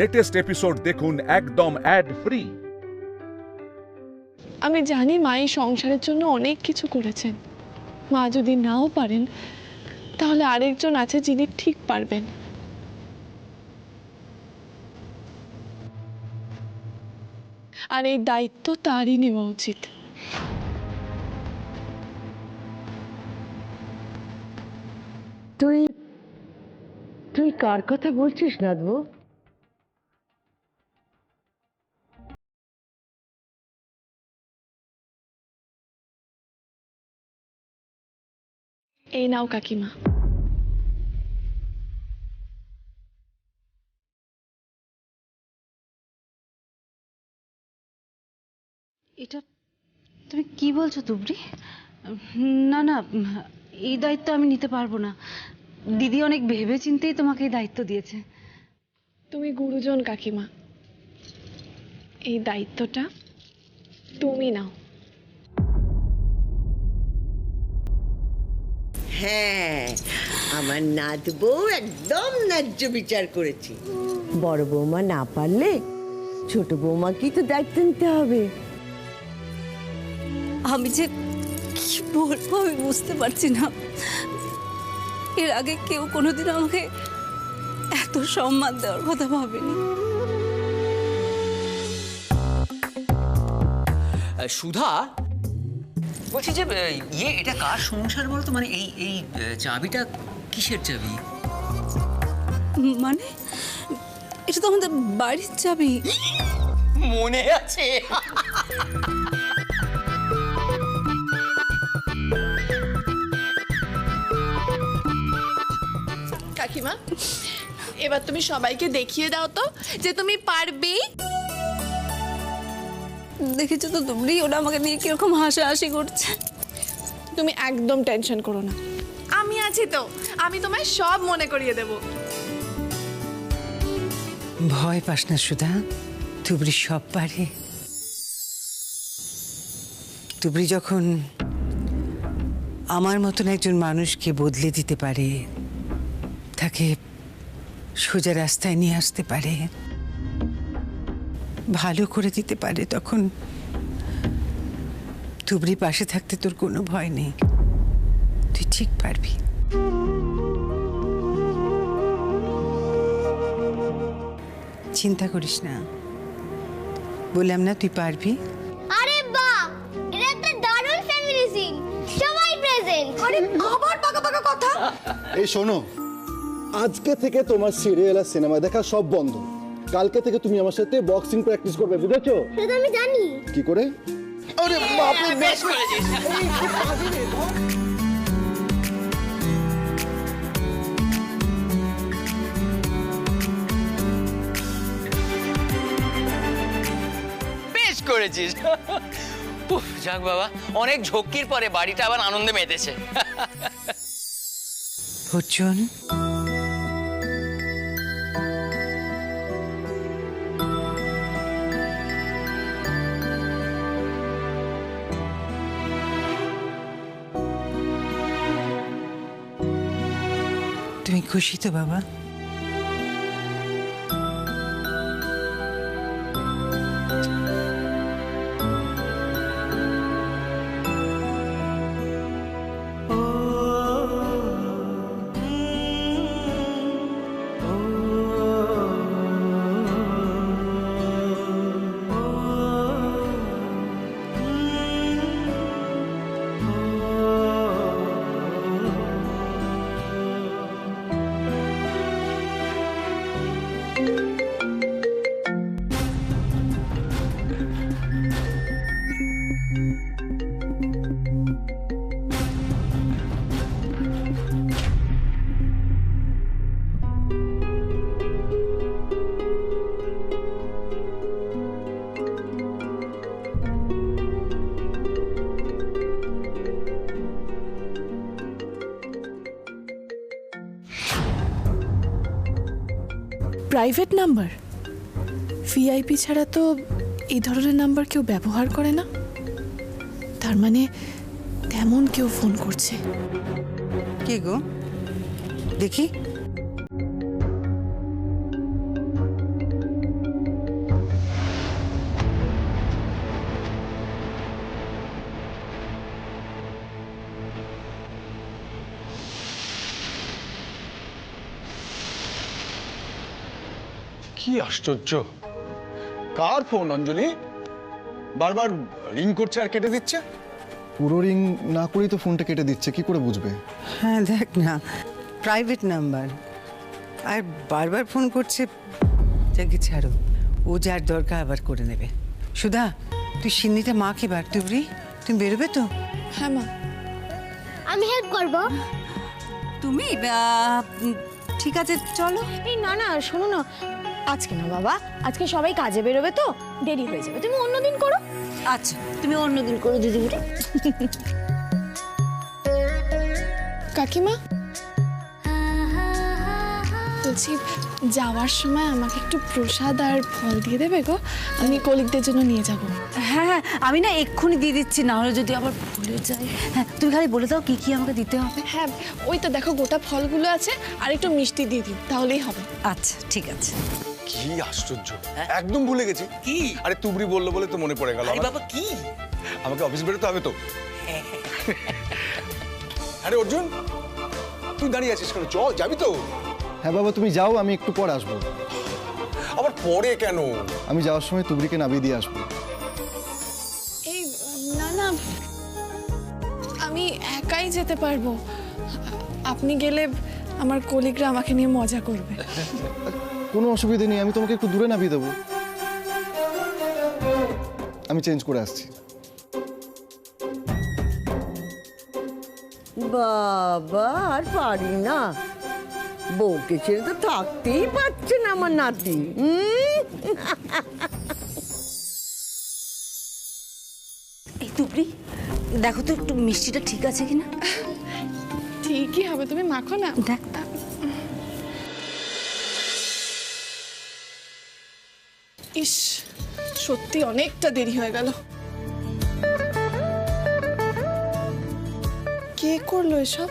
Latest episode দেখুন একদম add free. আমি জানি মা এই সংসারের জন্য অনেক কিছু করেছেন। মা যদি নাও পারেন তাহলে আরেকজন আছে যিনি ঠিক পারবেন। আর এই দায়িত্ব তারই নেওয়া উচিত। তুই তুই কার কথা বলছিস নাদবু? এই নাও কাকিমা। এটা তুমি কি বলছো তুবড়ি? না না, এই দায়িত্ব আমি নিতে পারবো না। দিদি অনেক ভেবে চিন্তেই তোমাকে এই দায়িত্ব দিয়েছে। তুমি গুরুজন কাকিমা, এই দায়িত্বটা তুমি নাও। হ্যাঁ, আমার নাত বউ একদম ন্যায্য বিচার করেছি। বড় বৌমা না পারলে ছোট বৌমাকেই তো দায়িত্ব নিতে হবে। আমি যে কি বলবো আমি বুঝতে পারছি না। এর আগে কেউ কোনোদিন আমাকে এত সম্মান দেওয়ার কথা ভাবেনি। সুধা, বলছি যে এটা কার সংসার বলতো? মানে এই এই চাবিটা কিসের চাবি? মানে এটা তো আমাদের বাড়ির চাবি। মনে আছে? কাকিমা, এবার তুমি সবাইকে দেখিয়ে দাও তো যে তুমি পারবে। দেখেছো তো তুমি, ওরা আমাকে নিয়ে কিরকম হাসাহাসি করছে। তুমি একদম টেনশন করো না, আমি আছি তো। আমি তোমায় সব মনে করিয়ে দেব। ভয় পাস না সুধা, তুবড়ি সব পারে। তুবড়ি যখন আমার মতন একজন মানুষকে বদলে দিতে পারে, তাকে সোজা রাস্তায় নিয়ে আসতে পারে, ভালো করে দিতে পারে, তখন তুবড়ি পাশে থাকতে তোর কোনো ভয় নেই। তুই ঠিক পারবি। চিন্তা করিস না, বললাম না তুই পারবি। আরে বাহ, এটা একটা দারুণ ফ্যামিলি সিন, সবাই প্রেজেন্ট। আরে আবার পাকা পাকা কথা। এই শোনো, আজকে থেকে তোমার সিরিয়াল আর সিনেমা দেখা সব বন্ধ। কালকে থেকে তুমি আমার সাথে বক্সিং প্র্যাকটিস করবে, বুঝেছো? সেটা আমি জানি। কি করে? আরে বাপ রে, বেশ করেছিস। বেশ করেছিস। উফ, যাক বাবা, অনেক ঝক্কির পরে বাড়িটা আবার আনন্দে মেতেছে। অর্জুন, তুমি খুশি তো বাবা? প্রাইভেট নাম্বার, ভিআইপি ছাড়া তো এই ধরনের নাম্বার কেউ ব্যবহার করে না। তার মানে তেমন কেউ ফোন করছে। কে গো? দেখি। কি আশ্চর্য, কার ফোন অঞ্জলি? বারবার রিং করছে আর কেটে দিচ্ছে। পুরো রিং না করেই তো ফোনটা কেটে দিচ্ছে, কি করে বুঝবে? হ্যাঁ দেখ না, প্রাইভেট নাম্বার, আর বারবার ফোন করছে। যাকে ছাড়ো, ও যার দরকার আবার করে নেবে। সুধা, তুই সিন্নিটা মাকে বার তুবরি, তুমি বেরোবে তো? হ্যাঁ মা। আমি হেল্প করবো। তুমি ঠিক আছে চলো। এই না না শোনো না, আজকে না বাবা, আজকে সবাই কাজে বেরোবে তো দেরি হয়ে যাবে, তুমি অন্যদিন করো। আচ্ছা তুমি অন্যদিন করো দিদিমণি। কাকিমা, বলছি যাওয়ার সময় আমাকে একটু প্রসাদ আর ফল দিয়ে দেবে গো, আমি কলিগদের জন্য নিয়ে যাব। হ্যাঁ হ্যাঁ, আমি না এক্ষুনি দিয়ে দিচ্ছি, না হলে যদি আবার ভুলে যাই। হ্যাঁ তুমি খালি বলে দাও কি কি আমাকে দিতে হবে। হ্যাঁ ওই তো দেখো গোটা ফলগুলো আছে, আর একটু মিষ্টি দিয়ে দিও, তাহলেই হবে। আচ্ছা ঠিক আছে। কি আশ্চর্য, একদম ভুলে গেছি। কি? আরে তুবড়ি বললো বলে তো মনে পড়ে গেল। আরে বাবা কি? আমাকে অফিস বেরোতে হবে তো। আরে অর্জুন, তুই দাঁড়িয়ে আছিস কেন? চল, যাবি তো? হ্যাঁ বাবা তুমি যাও, আমি একটু পরে আসবো। আবার পরে কেন? আমি যাওয়ার সময় তুবড়িকে নামিয়ে দিয়ে আসবো। এই না না, আমি একাই যেতে পারবো, আপনি গেলে আমার কলিগরা আমাকে নিয়ে মজা করবে। কোনো অসুবিধা নেই, আমি তোমাকে একটু দূরে নামিয়ে দেবো। আমি চেঞ্জ করে আসছি। বাবা আর পারি না, বউকে ছেড়ে তো থাকতেই পারছে না আমার নাতি। এই তুবড়ি দেখো তো একটু মিষ্টিটা ঠিক আছে কিনা। ঠিকই হবে, তুমি মাখো না। দেখ ইস, সত্যি অনেকটা দেরি হয়ে গেল। কে করলো এসব?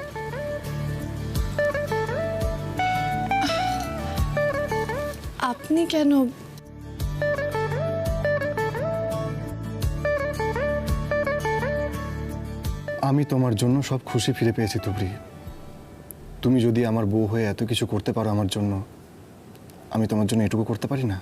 আপনি কেন? আমি তোমার জন্য সব খুশি ফিরে পেয়েছি তুবড়ি। তুমি যদি আমার বউ হয়ে এত কিছু করতে পারো আমার জন্য, আমি তোমার জন্য এটুকু করতে পারি না?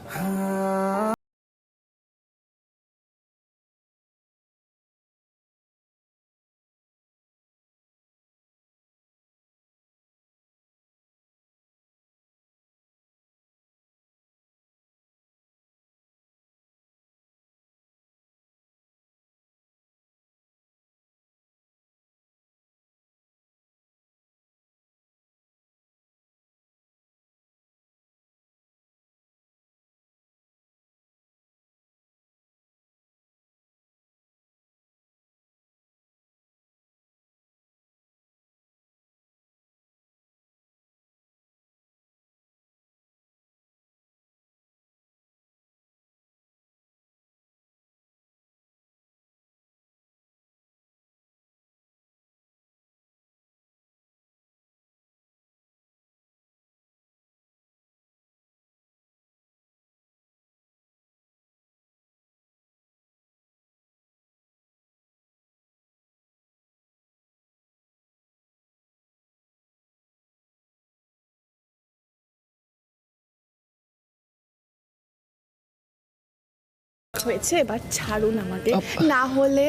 হয়েছে, এবার ছাড়ুন আমাকে, না হলে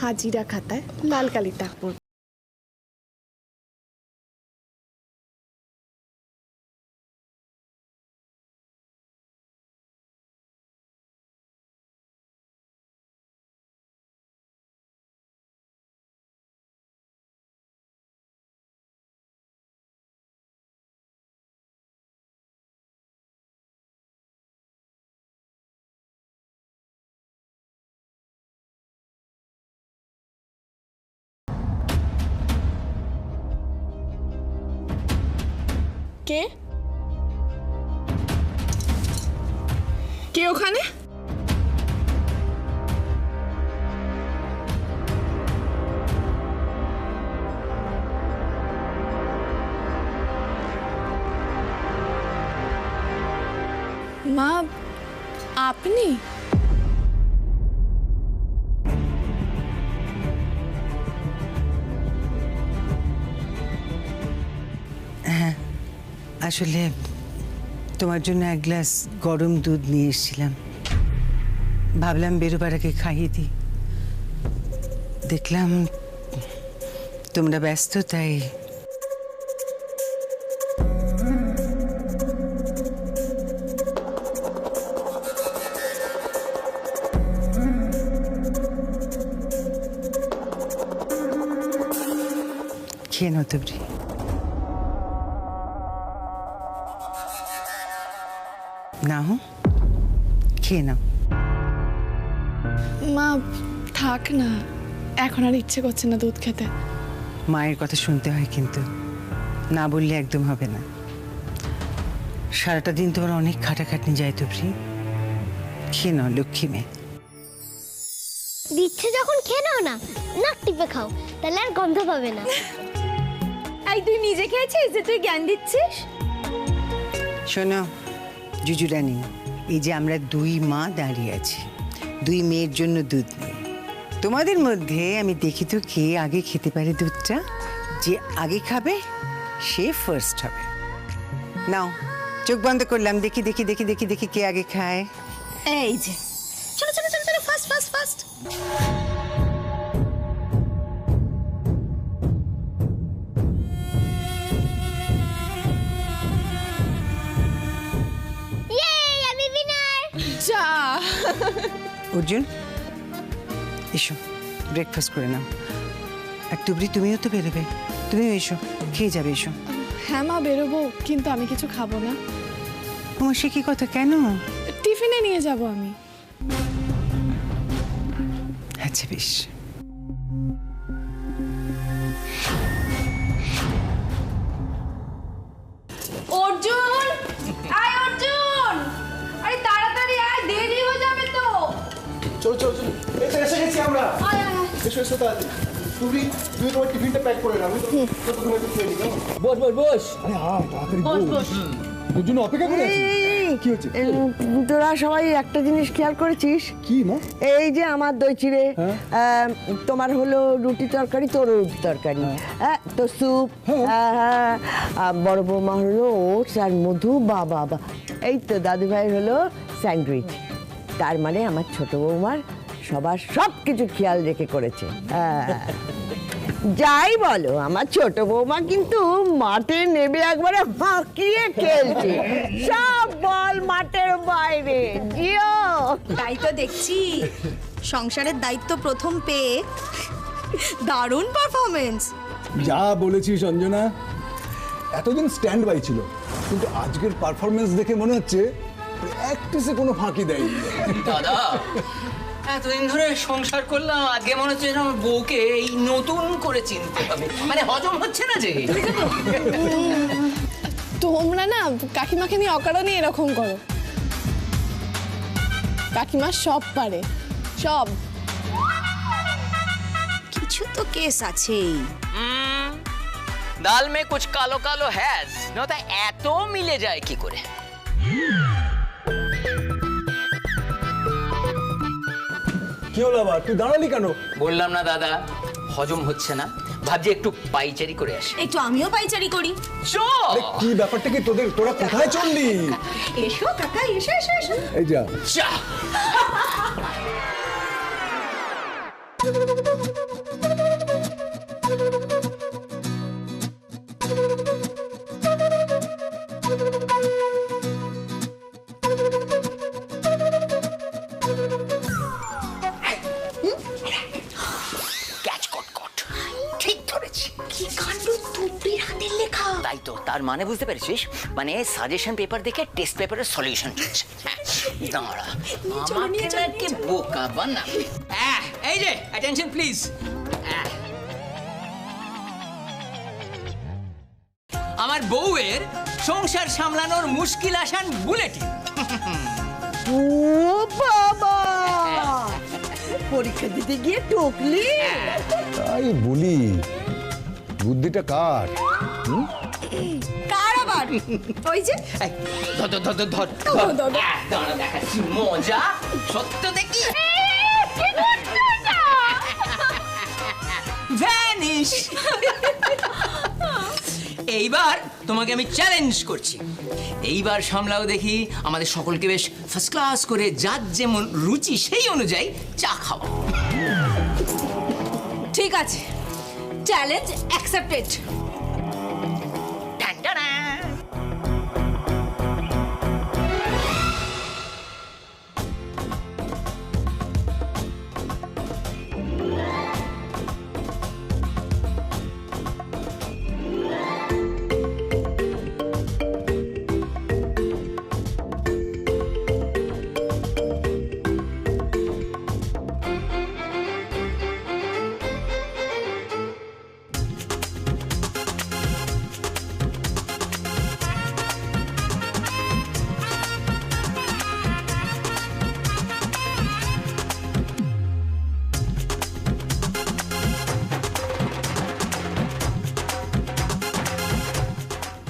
হাজিরা খাতায় লাল কালির দাগ পড়বে। কে কে ওখানে? মা, আপনি? আসলে তোমার জন্য এক গ্লাস গরম দুধ নিয়ে এসেছিলাম, ভাবলাম বেরোবার আগে খাইয়ে দিই। দেখলাম তোমরা ব্যস্ত, তাই খেয়ে নাও তুবড়ি। না হো, খেয়ে নাও। মা থাক না, এখন আর ইচ্ছে করছে না দুধ খেতে। মায়ের কথা শুনতে হয়, কিন্তু না বললে একদম হবে না। সারাটা দিন তোমার অনেক খাটাখাটনি যায় তুবড়ি, খেয়ে নাও লক্ষ্মী মেয়ে। দিচ্ছে যখন খেয়ে নাও না, নাক টিপে খাও, তাহলে আর গন্ধ পাবে না। এই তুই নিজে খেয়েছিস যে তুই জ্ঞান দিচ্ছিস? শোনো জুজুরানি, এই যে আমরা দুই মা দাঁড়িয়ে আছি, দুই মেয়ের জন্য দুধ নিয়ে। তোমাদের মধ্যে আমি দেখি তো কে আগে খেতে পারে দুধটা। যে আগে খাবে সে ফার্স্ট হবে। নাও, চোখ বন্ধ করলাম, দেখি দেখি দেখি দেখি দেখি কে আগে খায়। এই যে চলো চলো চলো চলো, ফাস্ট ফাস্ট ফাস্ট। আমি উইনার। যা অর্জুন এসো, ব্রেকফাস্ট করে নাও। আর তুবড়ি তুমিও তো বেরোবে, তুমিও এসো, খেয়ে যাবে। এসো। হ্যাঁ মা বেরোবো, কিন্তু আমি কিছু খাবো না। তোমার সে কি কথা, কেন? টিফিনে নিয়ে যাব আমি। আচ্ছা বেশ। অর্জুন, আয় অর্জুন, আরে তাড়াতাড়ি আয়, দেরি হয়ে যাবে তো। চলো চলো চলো, এই তো এসে গেছি আমরা। এসো এসো তাড়াতাড়ি। তুমি তুমি তোমার টিফিনটা প্যাক করে নাও, আমি তো প্রথমে একটু খেয়ে নিই। বস বস বস। আরে হ্যাঁ, তাড়াতাড়ি বস। তোর জন্য অপেক্ষা করে আছি। কি হচ্ছে? তোরা সবাই একটা জিনিস খেয়াল করেছিস? কি মা? এই যে আমার দই চিড়ে, তোমার হলো রুটি তরকারি, তোর রুটি তরকারি, তো স্যুপ, বড় বৌমা হলো ওটস আর মধু, বাবা। এই তো দাদু ভাই হলো স্যান্ডউইচ। তার মানে আমার ছোট বৌমার সবার সব কিছু খেয়াল রেখে করেছে। যাই বলো, আমার ছোট বৌমা কিন্তু মাঠে নেবে একবারে হাঁকিয়ে খেলছে, সব বল মাঠের বাইরে। জিও, তাই তো দেখছি, সংসারের দায়িত্ব প্রথম পেয়ে দারুণ পারফরমেন্স। যা বলেছিস অঞ্জনা, এতদিন স্ট্যান্ড বাই ছিল, কিন্তু আজকের পারফরমেন্স দেখে মনে হচ্ছে প্র্যাকটিসে কোনো ফাঁকি দেয়নি। দাদা এতদিন ধরে সংসার করলাম, আগে মনে হচ্ছে যেন আমার বউকে এই নতুন করে চিনতে হবে, মানে হজম হচ্ছে না যে। তোমরা না কাকিমাকে নিয়ে অকারণে এরকম করো। কাকিমা সব পারে, সব। কিছু তো কেস আছেই। দাল মে কুছ কালো কালো হ্যাজ, নয়তো এত মিলে যায় কি করে? কি হলো আবার, তুই দাঁড়ালি কেন? বললাম না দাদা, হজম হচ্ছে না, ভাবছি একটু পাইচারি করে আসি। একটু আমিও পাইচারি করি। আরে কি ব্যাপারটা কি তোদের, তোরা কোথায় চললি? এসো কাকা, এসো এসো এসো। এই যা। চা। তাই তো, তার মানে বুঝতে পেরেছিস, মানে সাজেশন পেপার দেখে টেস্ট পেপারের সলিউশন চলছে। দাঁড়া, আমাকে নাকি বোকা বানা। এই যে অ্যাটেনশন প্লিজ। আমার বউয়ের সংসার সামলানোর মুশকিল আসান বুলেটিন। ও বাবা, পরীক্ষা দিতে গিয়ে টকলি? তাই বলি, বুদ্ধিটা কার? কার আবার? ওই যে ধর ধর ধর ধর ধর, দাঁড়া দেখাচ্ছি মজা, সত্য দেখি। ভ্যানিশ। এইবার তোমাকে আমি চ্যালেঞ্জ করছি, এইবার সামলাও দেখি আমাদের সকলকে বেশ ফার্স্ট ক্লাস করে যার যেমন রুচি সেই অনুযায়ী চা খাওয়া। ঠিক আছে, চ্যালেঞ্জ অ্যাকসেপ্টেড।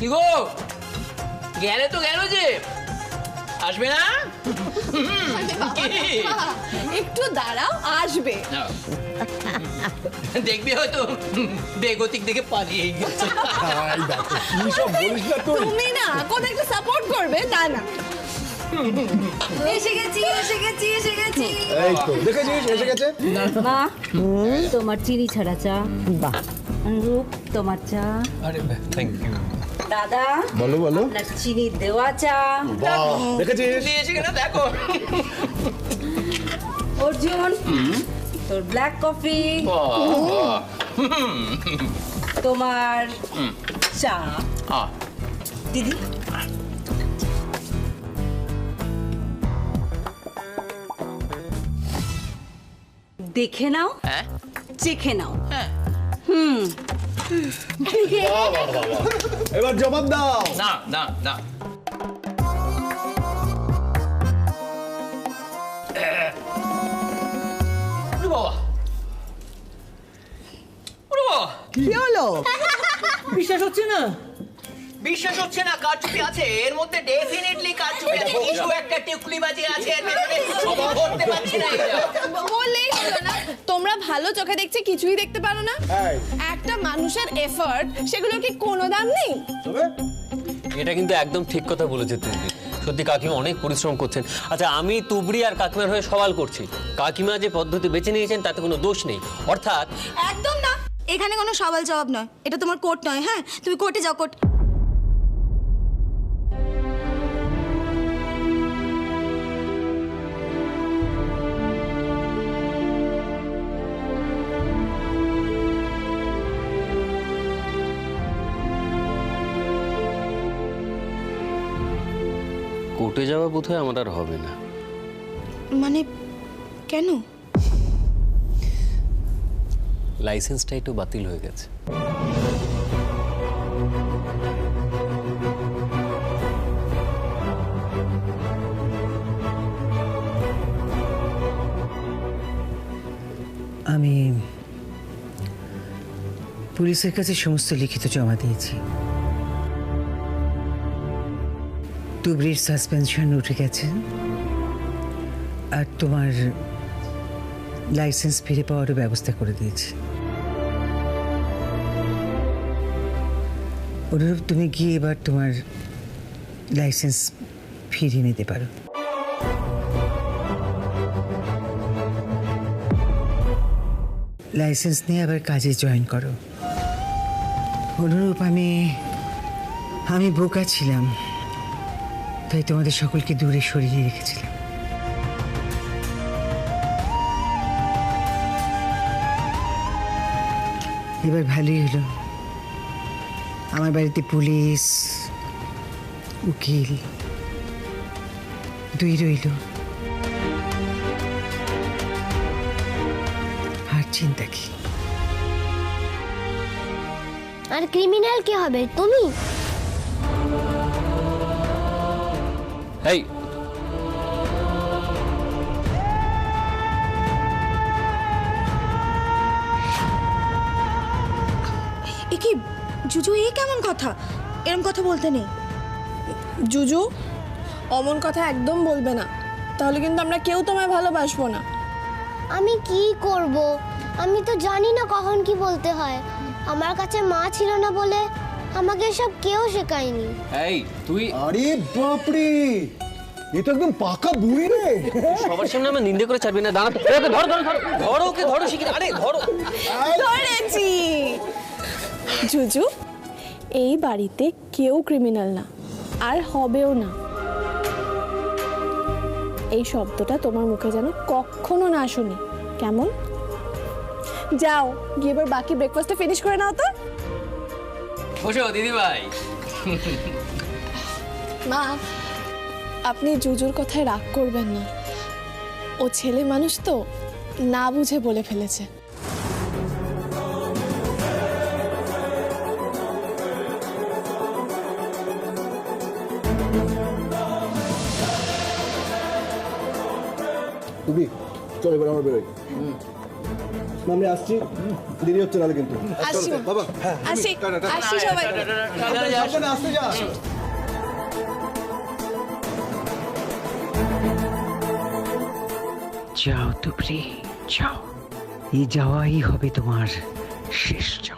কি গো, গেলে তো গেল যে, আসবে না? একটু দাঁড়াও, আসবে। দেখবি হয়তো বেগতিক দেখে পালিয়ে গেছে। তুমি না কোথায় একটু সাপোর্ট করবে, তা না। এসে গেছি, এসে গেছি, এসে গেছি। এই তো দেখেছিস এসে গেছে। মা, তোমার চিনি ছাড়া চা। বাহ, রূপ, তোমার চা। আরে থ্যাংক ইউ। দাদা, বলো বলো। আপনার চিনি দেওয়া চা। বাহ, দেখেছিস দিয়েছে কিনা দেখো। অর্জুন, তোর ব্ল্যাক কফি। তোমার চা। দিদি, দেখে নাও, চেখে নাও। এবার জবাব দাও। না না না, বাবা কি হলো? বিশ্বাস হচ্ছে না, বিশ্বাস হচ্ছে না। কারচুপি আছে এর মধ্যে, ডেফিনেটলি কারচুপি আছে। কিছু একটা টিকলিবাজি আছে এর ভেতরে, ধরতে পারছি না এটা। বললেই হলো না, তোমরা ভালো চোখে দেখছে কিছুই দেখতে পারো না। একটা মানুষের এফর্ট, সেগুলোর কি কোনো দাম নেই? এটা কিন্তু একদম ঠিক কথা বলেছে তুবড়ি। সত্যি কাকিমা অনেক পরিশ্রম করছেন। আচ্ছা, আমি তুবড়ি আর কাকিমার হয়ে সওয়াল করছি, কাকিমা যে পদ্ধতি বেছে নিয়েছেন তাতে কোনো দোষ নেই। অর্থাৎ একদম না, এখানে কোনো সওয়াল জবাব নয়, এটা তোমার কোর্ট নয়। হ্যাঁ, তুমি কোর্টে যাও, কোর্ট। কোর্টে যাওয়া বোধহয় আমার আর হবে না। মানে কেন? লাইসেন্সটা একটু বাতিল হয়ে গেছে। আমি পুলিশের কাছে সমস্ত লিখিত জমা দিয়েছি। তুবড়ির সাসপেনশন উঠে গেছে, আর তোমার লাইসেন্স ফিরে পাওয়ারও ব্যবস্থা করে দিয়েছি। অনুরূপ, তুমি গিয়ে এবার তোমার লাইসেন্স ফিরিয়ে নিতে পারো। লাইসেন্স নিয়ে আবার কাজে জয়েন করো। অনুরূপ, আমি বোকা ছিলাম, তাই তোমাদের সকলকে দূরে সরিয়ে রেখেছিলাম। এবার ভালোই হলো, আমার বাড়িতে পুলিশ, উকিল দুই রইল। আর চিন্তা কি? আর ক্রিমিনাল কে হবে, তুমি? এই, এ কি জুজু, এ কেমন কথা? এরকম কথা বলতে নেই। জুজু, অমন কথা একদম বলবে না, তাহলে কিন্তু আমরা কেউ তোমায় ভালোবাসবো না। আমি কি করব? আমি তো জানি না কখন কি বলতে হয়। আমার কাছে মা ছিল না বলে আমাকে এসব কেউ শেখায়নি। এই তুই আরে বাপরে, এ তো একদম পাকা বুড়ি রে। সবার সামনে আমার নিন্দে করে ছাড়বি না। দাঁড়া, ওকে ধর ধর ধর ধরো, ওকে ধরো শিখি। আরে ধরো। ধরেছি। জুজু, এই বাড়িতে কেউ ক্রিমিনাল না, আর হবেও না। এই শব্দটা তোমার মুখে যেন কখনো না শুনি, কেমন? যাও গিয়ে এবার বাকি ব্রেকফাস্টটা ফিনিশ করে নাও তো। বসো দিদি ভাই। মা, আপনি জুজুর কথায় রাগ করবেন না। ও ছেলে মানুষ তো, না বুঝে বলে ফেলেছে। তুমি চল এবার আমরা বেরোই। আমরা আসছি, দেরি হচ্ছে না কিন্তু। আসছি বাবা, আসি আসি সবাই। আসতে যা। যাও তুবড়ি, যাও। এই যাওয়াই হবে তোমার শেষ যাওয়া।